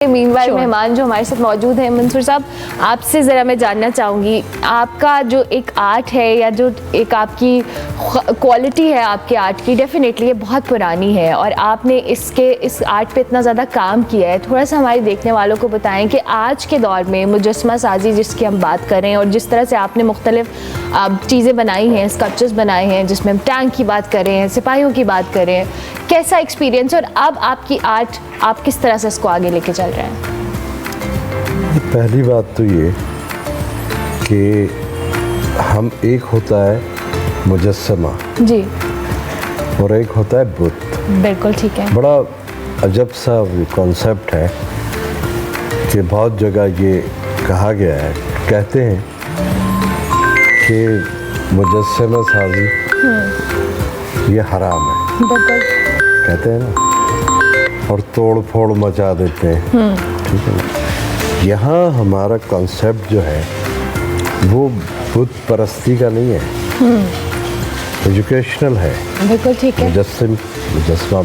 مینوائل مہمان جو ہمارے ساتھ موجود ہیں، منصور صاحب آپ سے ذرا میں جاننا چاہوں گی، آپ کا جو ایک آرٹ ہے یا جو ایک آپ کی کوالٹی ہے آپ کے آرٹ کی، ڈیفینیٹلی یہ بہت پرانی ہے اور آپ نے اس آرٹ پہ اتنا زیادہ کام کیا ہے. تھوڑا سا ہمارے دیکھنے والوں کو بتائیں کہ آج کے دور میں مجسمہ سازی جس کی ہم بات کریں اور جس طرح سے آپ نے مختلف چیزیں بنائی ہیں، اسکلپچرز بنائے ہیں، جس میں ہم ٹینک کی بات کر رہے ہیں، سپاہیوں کی بات کر رہے ہیں، کیسا ایکسپیرینس اور اب آپ کی آرٹ آپ کس طرح سے اس کو آگے لے کے چل رہے ہیں؟ پہلی بات تو یہ کہ ہم ایک ہوتا ہے مجسمہ جی اور ایک ہوتا ہے بت. بالکل ٹھیک ہے. بڑا عجب سا کانسیپٹ ہے کہ بہت جگہ یہ کہا گیا ہے، کہتے ہیں کہ مجسمہ سازی یہ حرام ہے. بالکل کہتے ہیں نا، اور توڑ پھوڑ مچا دیتے ہیں. ٹھیک ہے نا. یہاں ہمارا کانسیپٹ جو ہے وہ بت پرستی کا نہیں ہے، ایجوکیشنل ہے. بالکل ٹھیک ہے. مجسمہ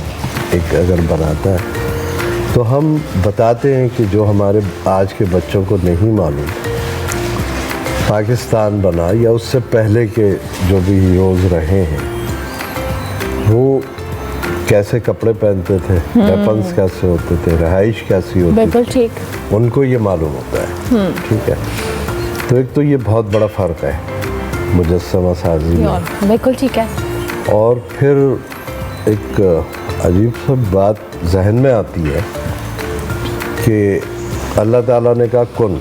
ایک اگر بناتا ہے تو ہم بتاتے ہیں کہ جو ہمارے آج کے بچوں کو نہیں معلوم، پاکستان بنا یا اس سے پہلے کے جو بھی ہیروز رہے ہیں وہ کیسے کپڑے پہنتے تھے، ویپنز کیسے ہوتے تھے، رہائش کیسی ہوتی تھی. بالکل ٹھیک. ان کو یہ معلوم ہوتا ہے. ٹھیک ہے. تو ایک تو یہ بہت بڑا فرق ہے مجسمہ سازی میں. بالکل ٹھیک ہے. اور پھر ایک عجیب سا بات ذہن میں آتی ہے کہ اللہ تعالیٰ نے کہا کن،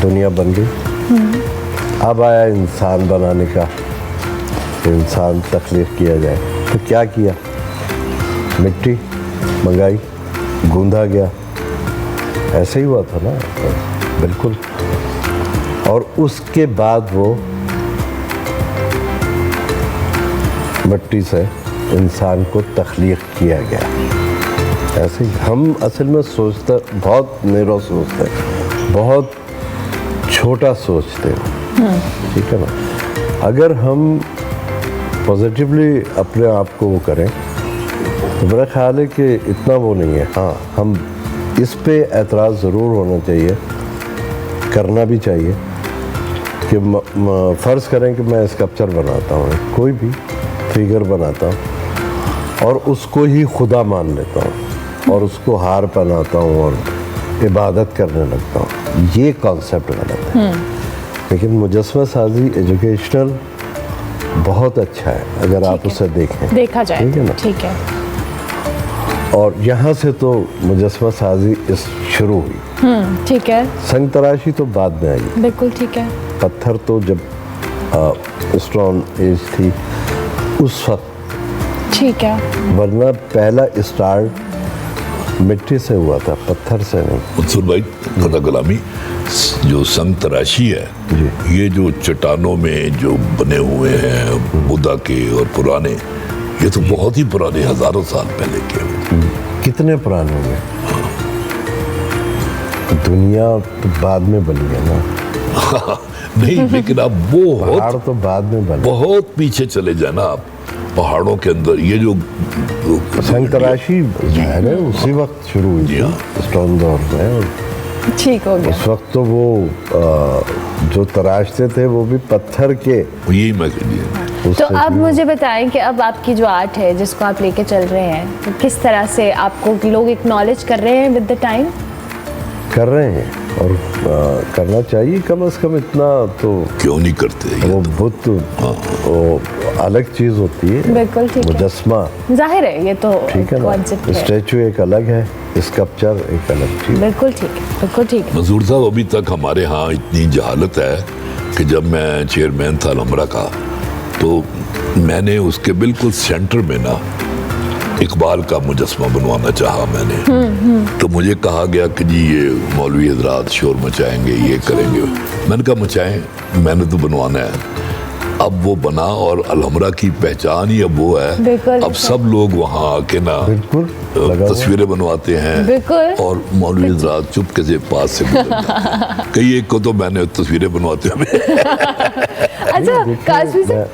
دنیا بن گئی. اب آیا انسان بنانے کا، انسان تخلیق کیا جائے. تو کیا کیا؟ مٹی منگائی، گوندھا گیا. ایسے ہی ہوا تھا نا. بالکل. اور اس کے بعد وہ مٹی سے انسان کو تخلیق کیا گیا. ایسے ہی ہم اصل میں سوچتے بہت نیرو سوچتے ہیں، بہت چھوٹا سوچتے ہیں. ٹھیک ہے نا. اگر ہم پازیٹیولی اپنے آپ کو وہ کریں تو میرا خیال ہے کہ اتنا وہ نہیں ہے. ہاں، ہم اس پہ اعتراض ضرور ہونا چاہیے، کرنا بھی چاہیے کہ فرض کریں کہ میں اسکلپچر بناتا ہوں، کوئی بھی فگر بناتا ہوں اور اس کو ہی خدا مان لیتا ہوں اور اس کو ہار پہناتا ہوں اور عبادت کرنے لگتا ہوں. یہ کانسیپٹ غلط ہے. لیکن مجسمہ سازی ایجوکیشنل بہت اچھا ہے اگر آپ اسے دیکھیں، دیکھا جائے. ٹھیک ہے نا. ٹھیک ہے. اور یہاں سے تو مجسمہ سازی شروع ہوئی. ٹھیک ہے. سنگ تراشی تو بعد میں آئی. بالکل ٹھیک ہے. پتھر تو جب اسٹون ایج تھی اس وقت. ٹھیک ہے. ورنہ پہلا اسٹارٹ مٹی سے ہوا تھا، پتھر سے نہیں. منصور بھائی خدا کلامی، جو سنگ تراشی ہے یہ جو چٹانوں میں جو بنے ہوئے ہیں بدھا کے اور پرانے، یہ تو بہت ہی پرانے، ہزاروں سال پہلے کے. کتنے پرانے ہوئے. دنیا تو بعد میں بنی ہے نا. نہیں، لیکن آپ پہاڑ تو بعد میں بنے. بہت پیچھے چلے جائیں نا آپ، پہاڑوں کے اندر یہ جو سنگ تراشی ظاہر ہے اسی وقت شروع ہوئی تھی اسٹون دور میں. ٹھیک ہو گیا. اس وقت تو وہ جو تراشتے تھے وہ بھی پتھر کے. یہی میں کہہ دیا. تو اب مجھے بتائیں کہ اب آپ کی جو آرٹ ہے جس کو آپ لے کے چل رہے ہیں، تو کس طرح سے آپ کو لوگ اکنالج کر رہے ہیں ود دا ٹائم؟ کر رہے ہیں اور کرنا چاہیے کم از کم. اتنا تو کیوں نہیں کرتے؟ وہ بت وہ الگ چیز ہوتی ہے. بالکل ٹھیک ہے. مجسمہ ظاہر ہے یہ تو ٹھیک ہے نا. اسٹیچو ایک الگ ہے، اسکلپچر ایک الگ چیز. بالکل ٹھیک ہے. بالکل ٹھیک ہے. منظور صاحب ابھی تک ہمارے ہاں اتنی جہالت ہے کہ جب میں چیئرمین تھا الحمرہ کا تو میں نے اس کے بالکل سینٹر میں نا اقبال کا مجسمہ بنوانا چاہا میں نے. تو مجھے کہا گیا کہ جی یہ مولوی حضرات شور مچائیں گے، یہ کریں گے. میں نے کہا مچائیں، میں نے تو بنوانا ہے. اب وہ بنا اور الحمرہ کی پہچان ہی اب وہ ہے. اب سب لوگ وہاں آ کے نا تصویریں بنواتے ہیں اور مولوی حضرات چپ کے پاس سے کئی ایک کو تو میں نے تصویریں بنواتے ہوئے. اچھا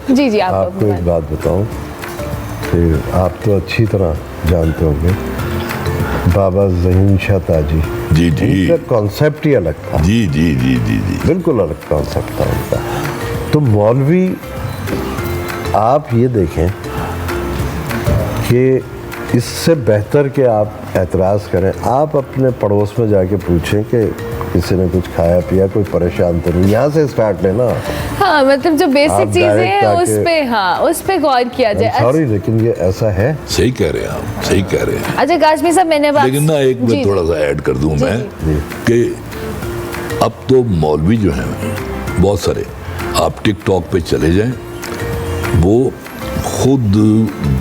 جی آپ کو ایک بات بتاؤں کہ آپ تو اچھی طرح جانتے ہوں گے بابا ظہیم شاہ تاجی، جی جی ان کا کانسیپٹ ہی الگ تھا، جی جی جی جی جی بالکل الگ کانسیپٹ تھا ان کا. تو مولوی آپ یہ دیکھیں کہ اس سے بہتر کہ آپ اعتراض کریں، آپ اپنے پڑوس میں جا کے پوچھیں کہ کسی نے کچھ کھایا پیا، کوئی پریشان تو نہیں، یہاں سے اسٹارٹ لینا. ہاں مطلب جو بیسک چیزیں ہیں direct اس پہ، ہاں اس پہ غور کیا جائے. سوری لیکن یہ ایسا ہے. صحیح کہہ رہے ہیں آپ، صحیح کہہ رہے ہیں. اچھا کاشمی صاحب میں نے لیکن نا ایک میں تھوڑا سا ایڈ کر دوں میں کہ اب تو مولوی جو ہیں بہت سارے، آپ ٹک ٹاک پہ چلے جائیں، وہ خود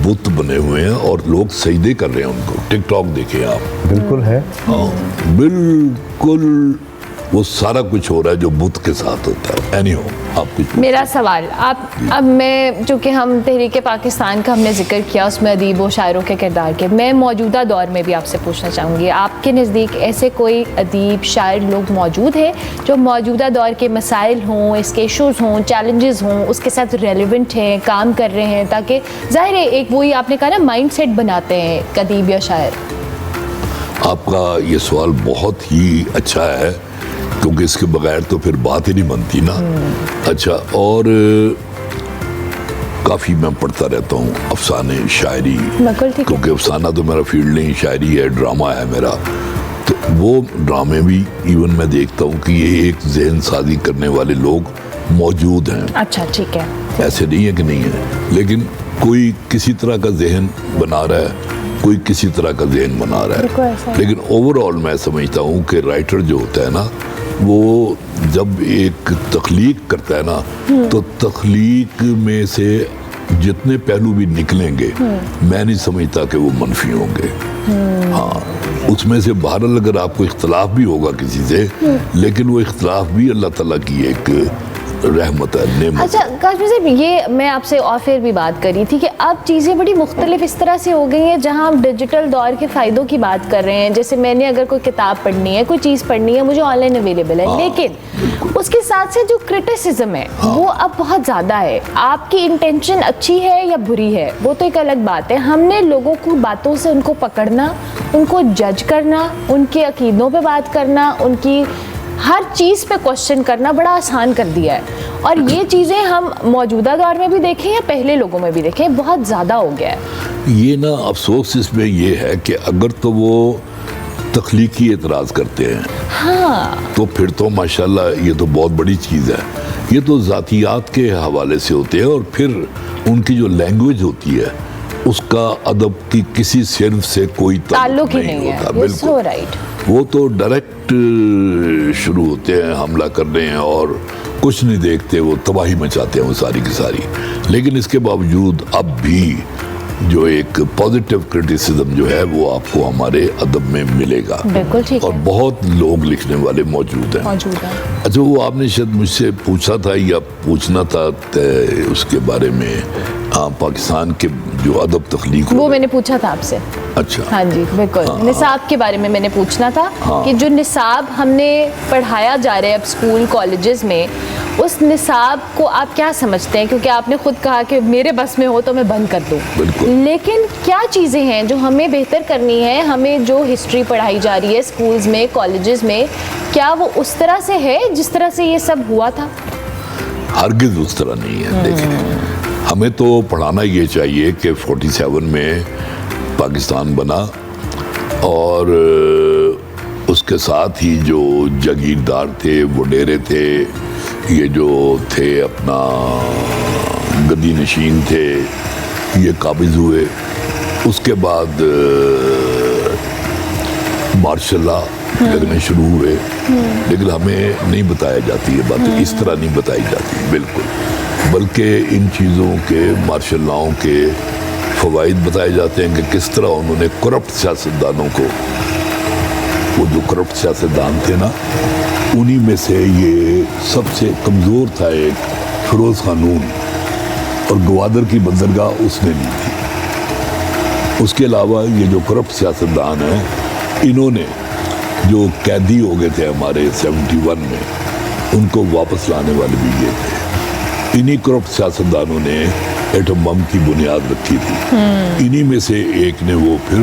بت بنے ہوئے ہیں اور لوگ سجدے کر رہے ہیں ان کو. ٹک ٹاک دیکھیں آپ. بالکل ہے. ہاں بالکل وہ سارا کچھ ہو رہا ہے جو بت کے ساتھ ہوتا ہے. اینی ہو آپ کچھ. میرا سوال آپ، اب میں چونکہ ہم تحریک پاکستان کا ہم نے ذکر کیا، اس میں ادیب و شاعروں کے کردار کے، میں موجودہ دور میں بھی آپ سے پوچھنا چاہوں گی، آپ کے نزدیک ایسے کوئی ادیب شاعر لوگ موجود ہیں جو موجودہ دور کے مسائل ہوں، اس کے ایشوز ہوں، چیلنجز ہوں، اس کے ساتھ ریلیونٹ ہیں، کام کر رہے ہیں، تاکہ ظاہر ہے ایک وہی آپ نے کہا نا مائنڈ سیٹ بناتے ہیں ایک ادیب یا شاعر؟ آپ کا یہ سوال بہت ہی اچھا ہے کیونکہ اس کے بغیر تو پھر بات ہی نہیں بنتی نا. اچھا، اور کافی میں پڑھتا رہتا ہوں افسانے، شاعری، کیونکہ افسانہ تو میرا فیلڈ نہیں، شاعری ہے، ڈرامہ ہے میرا. تو وہ ڈرامے بھی ایون میں دیکھتا ہوں کہ یہ ایک ذہن سازی کرنے والے لوگ موجود ہیں. اچھا ٹھیک ہے. ایسے نہیں ہے کہ نہیں ہے، لیکن کوئی کسی طرح کا ذہن بنا رہا ہے، کوئی کسی طرح کا ذہن بنا رہا ہے. لیکن اوور آل میں سمجھتا ہوں کہ رائٹر جو ہوتا ہے نا، وہ جب ایک تخلیق کرتا ہے نا، تو تخلیق میں سے جتنے پہلو بھی نکلیں گے میں نہیں سمجھتا کہ وہ منفی ہوں گے. ہاں اس میں سے بہرحال اگر آپ کو اختلاف بھی ہوگا کسی سے، لیکن وہ اختلاف بھی اللہ تعالیٰ کی ایک رحمت ہے، نعمت. اچھا کاشمی صاحب، یہ میں آپ سے آف ایئر بھی بات کر رہی تھی کہ اب چیزیں بڑی مختلف اس طرح سے ہو گئی ہیں، جہاں ہم ڈیجیٹل دور کے فائدوں کی بات کر رہے ہیں. جیسے میں نے اگر کوئی کتاب پڑھنی ہے، کوئی چیز پڑھنی ہے، مجھے آن لائن اویلیبل ہے، لیکن اس کے ساتھ سے جو کرٹیسزم ہے وہ اب بہت زیادہ ہے. آپ کی انٹینشن اچھی ہے یا بری ہے وہ تو ایک الگ بات ہے، ہم نے لوگوں کو باتوں سے ان کو پکڑنا، ان کو جج کرنا، ان کے عقیدوں پہ بات کرنا، ان کی ہر چیز پہ کوشچن کرنا بڑا آسان کر دیا ہے. اور یہ چیزیں ہم موجودہ دور میں بھی دیکھیں یا پہلے لوگوں میں بھی دیکھیں، بہت زیادہ ہو گیا ہے. یہ نا افسوس اس میں یہ ہے کہ اگر تو وہ تخلیقی اعتراض کرتے ہیں ہاں تو پھر تو ماشاءاللہ یہ تو بہت بڑی چیز ہے. یہ تو ذاتیات کے حوالے سے ہوتے ہیں، اور پھر ان کی جو لینگویج ہوتی ہے اس کا ادب کی کسی صنف سے کوئی تعلق ہی نہیں ہوتا. بالکل وہ تو ڈائریکٹ شروع ہوتے ہیں حملہ کرنے ہیں اور کچھ نہیں دیکھتے، وہ تباہی مچاتے ہیں وہ ساری کی ساری. لیکن اس کے باوجود اب بھی جو ایک پازیٹیو کرٹیسزم جو ہے وہ آپ کو ہمارے ادب میں ملے گا، اور بہت لوگ لکھنے والے موجود ہیں. اچھا وہ آپ نے شاید مجھ سے پوچھا تھا یا پوچھنا تھا اس کے بارے میں، پاکستان کے جو ادب تخلیق وہ میں نے پوچھا تھا آپ سے. اچھا ہاں جی بالکل، نصاب کے بارے میں میں نے پوچھنا تھا کہ جو نصاب ہم نے پڑھایا جا رہا ہے اب اسکول کالجز میں، اس نصاب کو آپ کیا سمجھتے ہیں؟ کیونکہ آپ نے خود کہا کہ میرے بس میں ہو تو میں بند کر دوں، لیکن کیا چیزیں ہیں جو ہمیں بہتر کرنی ہے؟ ہمیں جو ہسٹری پڑھائی جا رہی ہے اسکولز میں، کالجز میں، کیا وہ اس طرح سے ہے جس طرح سے یہ سب ہوا تھا؟ ہرگز اس طرح نہیں ہے. دیکھیں ہمیں تو پڑھانا یہ چاہیے کہ 47 میں پاکستان بنا، اور اس کے ساتھ ہی جو جاگیردار تھے، وڈیرے تھے، یہ جو تھے اپنا گدی نشین تھے، یہ قابض ہوئے. اس کے بعد مارشاء اللہ لگنے شروع ہوئے. لیکن ہمیں نہیں بتایا جاتی یہ باتیں، اس طرح نہیں بتائی جاتی بالکل، بلکہ ان چیزوں کے مارشل لاؤں کے فوائد بتائے جاتے ہیں کہ کس طرح انہوں نے کرپٹ سیاستدانوں کو، وہ جو کرپٹ سیاستدان تھے نا، انہی میں سے یہ سب سے کمزور تھا ایک فیروز خانون، اور گوادر کی بندرگاہ اس نے لی تھی. اس کے علاوہ یہ جو کرپٹ سیاستدان ہیں، انہوں نے جو قیدی ہو گئے تھے ہمارے 71 میں، ان کو واپس لانے والے بھی یہ تھے. انہی کرپٹ سیاستدانوں نے ایٹم بم کی بنیاد رکھی تھی. انہی میں سے ایک نے وہ پھر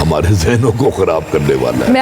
ہمارے ذہنوں کو خراب کرنے والا ہے۔